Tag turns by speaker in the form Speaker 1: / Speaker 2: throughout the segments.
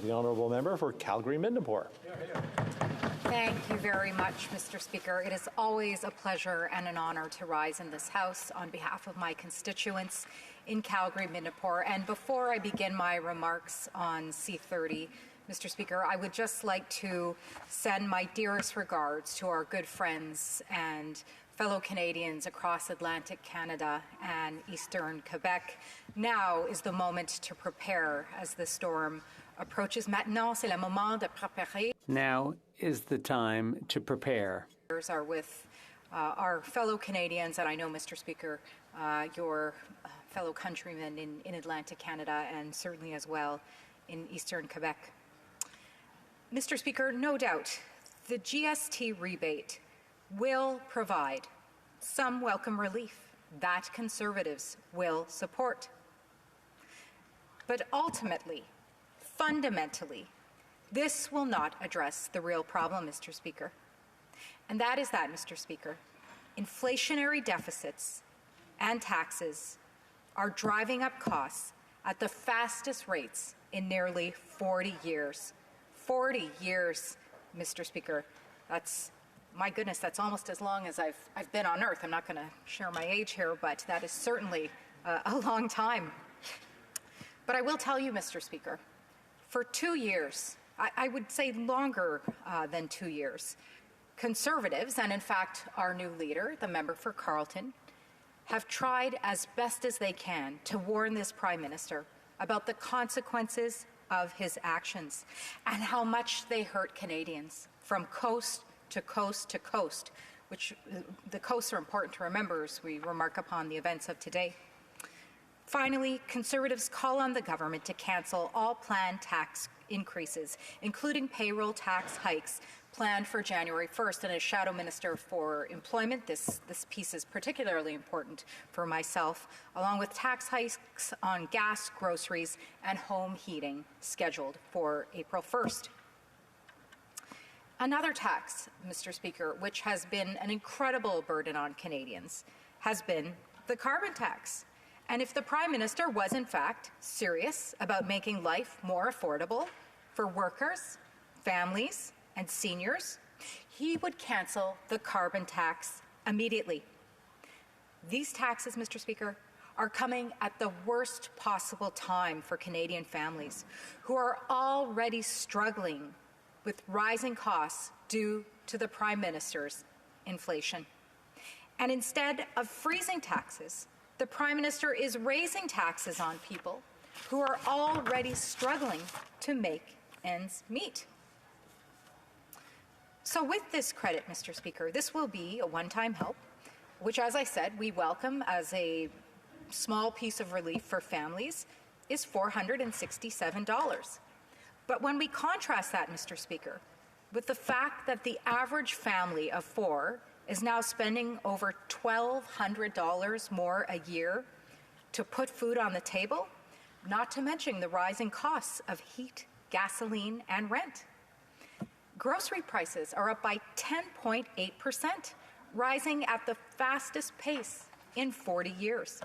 Speaker 1: The honourable member for Calgary-Midnapore.
Speaker 2: Thank you very much, Mr. Speaker. It is always a pleasure and an honour to rise in this House on behalf of my constituents in Calgary-Midnapore. And before I begin my remarks on C-30, Mr. Speaker, I would just like to send my dearest regards to our good friends and fellow Canadians across Atlantic Canada and Eastern Quebec. Now is the moment to prepare as the storm approaches. Maintenant, c'est le moment de préparer.
Speaker 3: Now is the time to prepare.
Speaker 2: Are with our fellow Canadians, and I know, Mr. Speaker, your fellow countrymen in Atlantic Canada and certainly as well in Eastern Quebec. Mr. Speaker, no doubt the GST rebate will provide some welcome relief that Conservatives will support. But ultimately, fundamentally, this will not address the real problem, Mr. Speaker. And that is that, Mr. Speaker, inflationary deficits and taxes are driving up costs at the fastest rates in nearly 40 years. 40 years, Mr. Speaker. That's, my goodness, that's almost as long as I've been on Earth. I'm not going to share my age here, but that is certainly a long time. But I will tell you, Mr. Speaker, for 2 years, I would say longer than 2 years, Conservatives, and in fact our new leader, the member for Carleton, have tried as best as they can to warn this Prime Minister about the consequences of his actions and how much they hurt Canadians from coast to coast to coast, which the coasts are important to remember as we remark upon the events of today. Finally, Conservatives call on the government to cancel all planned tax increases, including payroll tax hikes planned for January 1st. And as Shadow Minister for Employment, this piece is particularly important for myself, along with tax hikes on gas, groceries, and home heating scheduled for April 1st. Another tax, Mr. Speaker, which has been an incredible burden on Canadians, has been the carbon tax. And if the Prime Minister was, in fact, serious about making life more affordable for workers, families, and seniors, he would cancel the carbon tax immediately. These taxes, Mr. Speaker, are coming at the worst possible time for Canadian families who are already struggling with rising costs due to the Prime Minister's inflation. And instead of freezing taxes, the Prime Minister is raising taxes on people who are already struggling to make ends meet. So with this credit, Mr. Speaker, this will be a one-time help, which, as I said, we welcome as a small piece of relief for families, is $467. But when we contrast that, Mr. Speaker, with the fact that the average family of four is now spending over $1,200 more a year to put food on the table, not to mention the rising costs of heat, gasoline, and rent. Grocery prices are up by 10.8%, rising at the fastest pace in 40 years.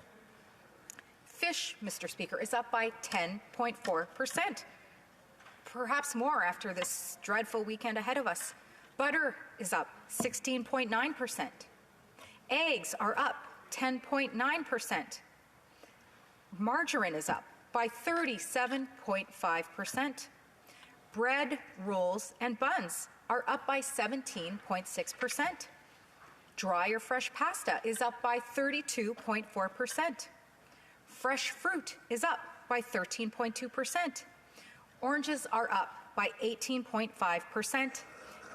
Speaker 2: Fish, Mr. Speaker, is up by 10.4%, perhaps more after this dreadful weekend ahead of us. Butter is up 16.9%. Eggs are up 10.9%. Margarine is up by 37.5%. Bread, rolls, and buns are up by 17.6%. Dry or fresh pasta is up by 32.4%. Fresh fruit is up by 13.2%. Oranges are up by 18.5%.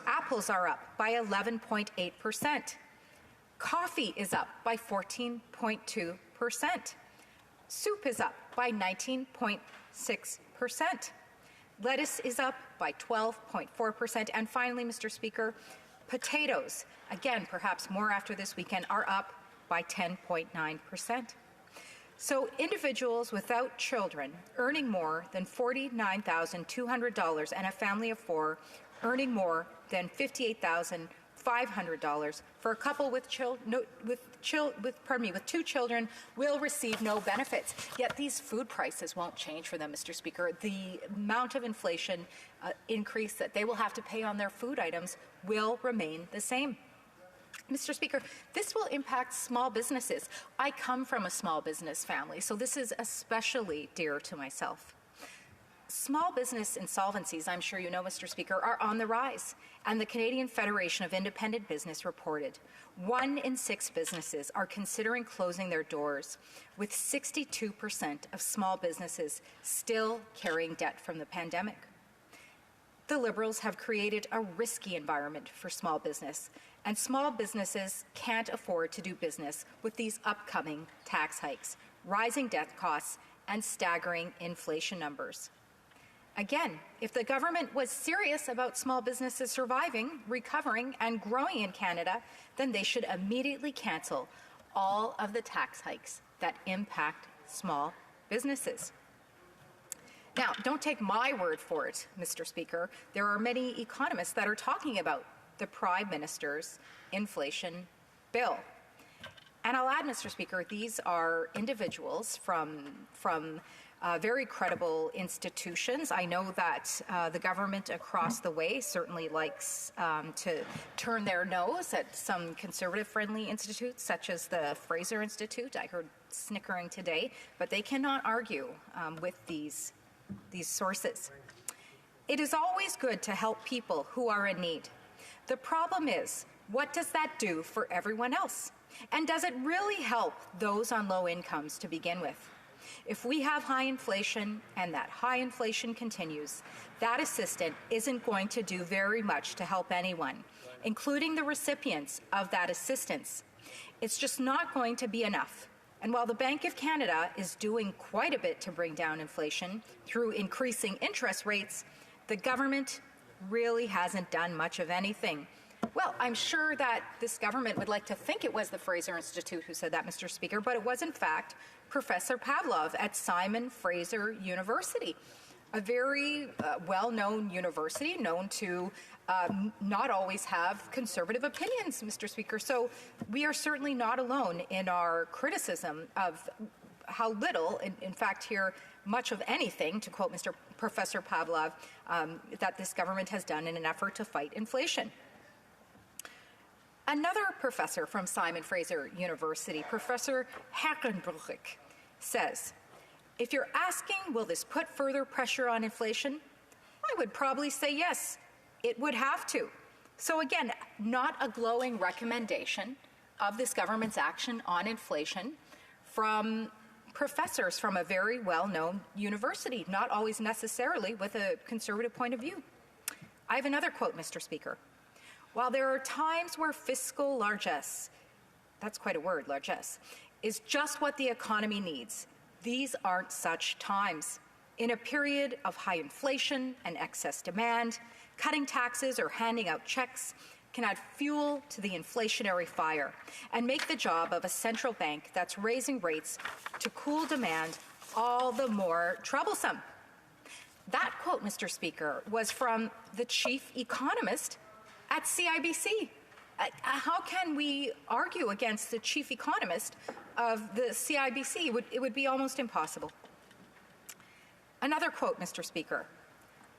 Speaker 2: Apples are up by 11.8%. Coffee is up by 14.2%. Soup is up by 19.6%. Lettuce is up by 12.4%. And finally, Mr. Speaker, potatoes, again, perhaps more after this weekend, are up by 10.9%. So individuals without children earning more than $49,200 and a family of four earning more than $58,500 for a couple with with 2 children will receive no benefits. Yet these food prices won't change for them, Mr. Speaker. The amount of inflation increase that they will have to pay on their food items will remain the same. Mr. Speaker, this will impact small businesses. I come from a small business family, so this is especially dear to myself. Small business insolvencies, I'm sure you know, Mr. Speaker, are on the rise, and the Canadian Federation of Independent Business reported 1 in 6 businesses are considering closing their doors, with 62% of small businesses still carrying debt from the pandemic. The Liberals have created a risky environment for small business, and small businesses can't afford to do business with these upcoming tax hikes, rising debt costs, and staggering inflation numbers. Again, if the government was serious about small businesses surviving, recovering, and growing in Canada, then they should immediately cancel all of the tax hikes that impact small businesses. Now, don't take my word for it, Mr. Speaker. There are many economists that are talking about the Prime Minister's inflation bill. And I'll add, Mr. Speaker, these are individuals from very credible institutions. I know that the government across the way certainly likes to turn their nose at some conservative-friendly institutes, such as the Fraser Institute. I heard snickering today, but they cannot argue with these sources. It is always good to help people who are in need. The problem is, what does that do for everyone else? And does it really help those on low incomes to begin with? If we have high inflation and that high inflation continues, that assistance isn't going to do very much to help anyone, including the recipients of that assistance. It's just not going to be enough. And while the Bank of Canada is doing quite a bit to bring down inflation through increasing interest rates, the government really hasn't done much of anything. Well, I'm sure that this government would like to think it was the Fraser Institute who said that, Mr. Speaker, but it was in fact Professor Pavlov at Simon Fraser University, a very well-known university, known to not always have conservative opinions, Mr. Speaker. So we are certainly not alone in our criticism of how little, in fact here, much of anything, to quote Professor Pavlov, that this government has done in an effort to fight inflation. Another professor from Simon Fraser University, Professor Herrenbruch, says, if you're asking, will this put further pressure on inflation? I would probably say yes, it would have to. So again, not a glowing recommendation of this government's action on inflation from professors from a very well-known university, not always necessarily with a conservative point of view. I have another quote, Mr. Speaker. While there are times where fiscal largesse, that's quite a word, largesse, is just what the economy needs, these aren't such times. In a period of high inflation and excess demand, cutting taxes or handing out checks can add fuel to the inflationary fire and make the job of a central bank that's raising rates to cool demand all the more troublesome. That quote, Mr. Speaker, was from the chief economist at CIBC. How can we argue against the chief economist of the CIBC? It would be almost impossible. Another quote, Mr. Speaker.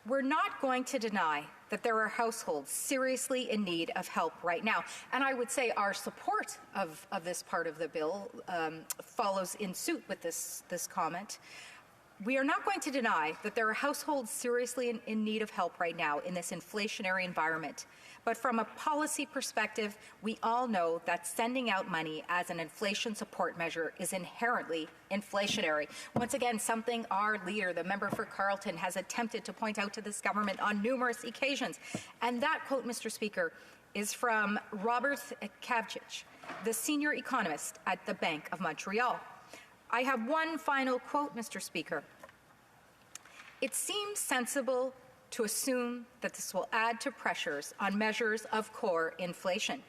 Speaker 2: We're not going to deny that there are households seriously in need of help right now. And I would say our support of this part of the bill follows in suit with this comment. We are not going to deny that there are households seriously in need of help right now in this inflationary environment. But from a policy perspective, we all know that sending out money as an inflation support measure is inherently inflationary. Once again, something our leader, the member for Carleton, has attempted to point out to this government on numerous occasions. And that quote, Mr. Speaker, is from Robert Kavcic, the senior economist at the Bank of Montreal. I have one final quote, Mr. Speaker. It seems sensible to assume that this will add to pressures on measures of core inflation.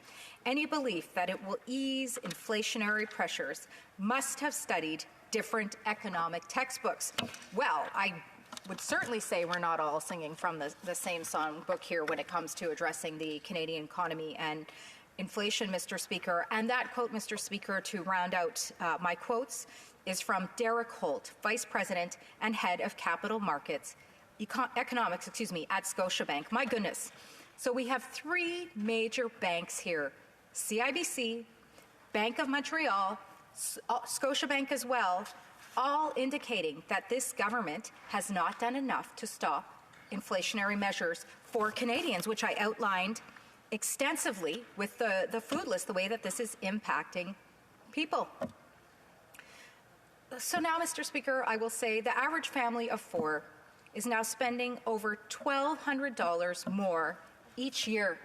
Speaker 2: Any belief that it will ease inflationary pressures must have studied different economic textbooks. Well, I would certainly say we're not all singing from the same songbook here when it comes to addressing the Canadian economy and inflation, Mr. Speaker. And that quote, Mr. Speaker, to round out my quotes, is from Derek Holt, Vice President and Head of Capital Markets, Economics, at Scotiabank. My goodness. So we have three major banks here, CIBC, Bank of Montreal, Scotiabank as well, all indicating that this government has not done enough to stop inflationary measures for Canadians, which I outlined extensively with the food list, the way that this is impacting people. So now, Mr. Speaker, I will say the average family of four is now spending over $1,200 more each year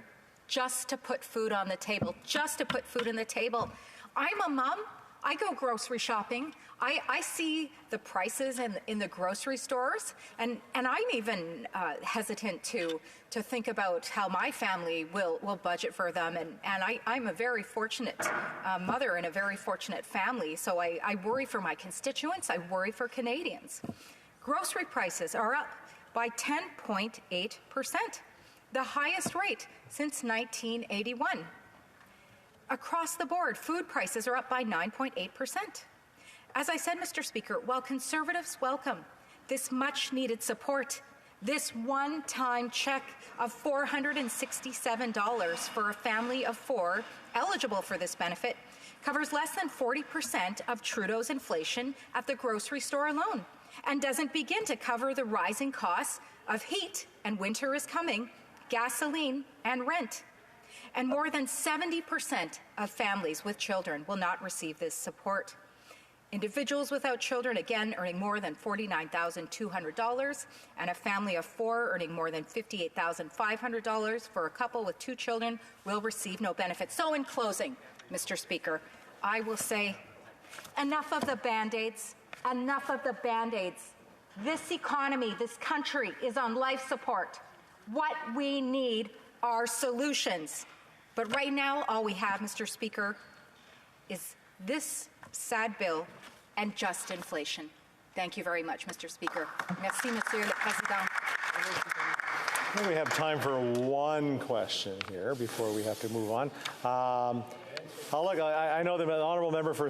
Speaker 2: just to put food on the table, I'm a mom. I go grocery shopping. I see the prices in the grocery stores, and I'm even hesitant to think about how my family will budget for them. And I'm a very fortunate mother in a very fortunate family, so I worry for my constituents. I worry for Canadians. Grocery prices are up by 10.8%, the highest rate since 1981. Across the board, food prices are up by 9.8%. As I said, Mr. Speaker, while Conservatives welcome this much-needed support, this one-time check of $467 for a family of four eligible for this benefit covers less than 40% of Trudeau's inflation at the grocery store alone and doesn't begin to cover the rising costs of heat, and winter is coming, gasoline, and rent. And more than 70% of families with children will not receive this support. Individuals without children, again, earning more than $49,200, and a family of four earning more than $58,500 for a couple with two children will receive no benefit. So in closing, Mr. Speaker, I will say enough of the Band-Aids, enough of the Band-Aids. This economy, this country is on life support. What we need are solutions. But right now, all we have, Mr. Speaker, is this sad bill and just inflation. Thank you very much, Mr. Speaker. Merci, Monsieur le Président.
Speaker 1: I think we have time for one question here before we have to move on. I know the honourable member for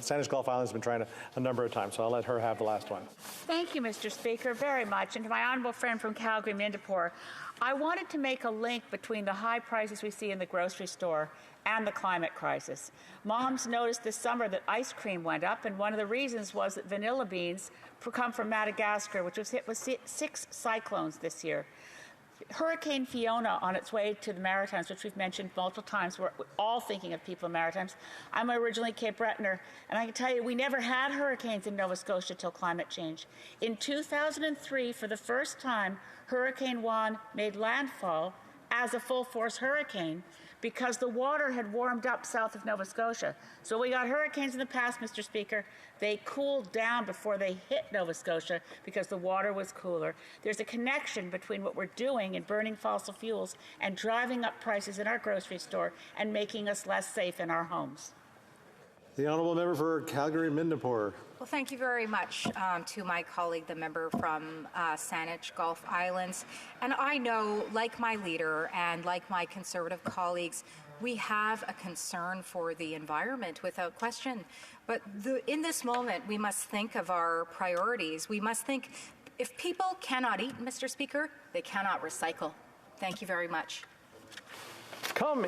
Speaker 1: Sandwich Gulf Islands has been trying a number of times, so I'll let her have the last one.
Speaker 4: Thank you, Mr. Speaker, very much. And to my honourable friend from Calgary, Mindapore, I wanted to make a link between the high prices we see in the grocery store and the climate crisis. Moms noticed this summer that ice cream went up, and one of the reasons was that vanilla beans come from Madagascar, which was hit with 6 cyclones this year. Hurricane Fiona on its way to the Maritimes, which we've mentioned multiple times, we're all thinking of people in Maritimes. I'm originally Cape Bretoner, and I can tell you we never had hurricanes in Nova Scotia till climate change. In 2003, for the first time, Hurricane Juan made landfall as a full-force hurricane because the water had warmed up south of Nova Scotia. So we got hurricanes in the past, Mr. Speaker. They cooled down before they hit Nova Scotia because the water was cooler. There's a connection between what we're doing in burning fossil fuels and driving up prices in our grocery store and making us less safe in our homes.
Speaker 1: The honourable member for Calgary Mindapore.
Speaker 2: Well, thank you very much to my colleague, the member from Saanich Gulf Islands. And I know, like my leader and like my Conservative colleagues, we have a concern for the environment without question. But in this moment, we must think of our priorities. We must think, if people cannot eat, Mr. Speaker, they cannot recycle. Thank you very much.
Speaker 1: Come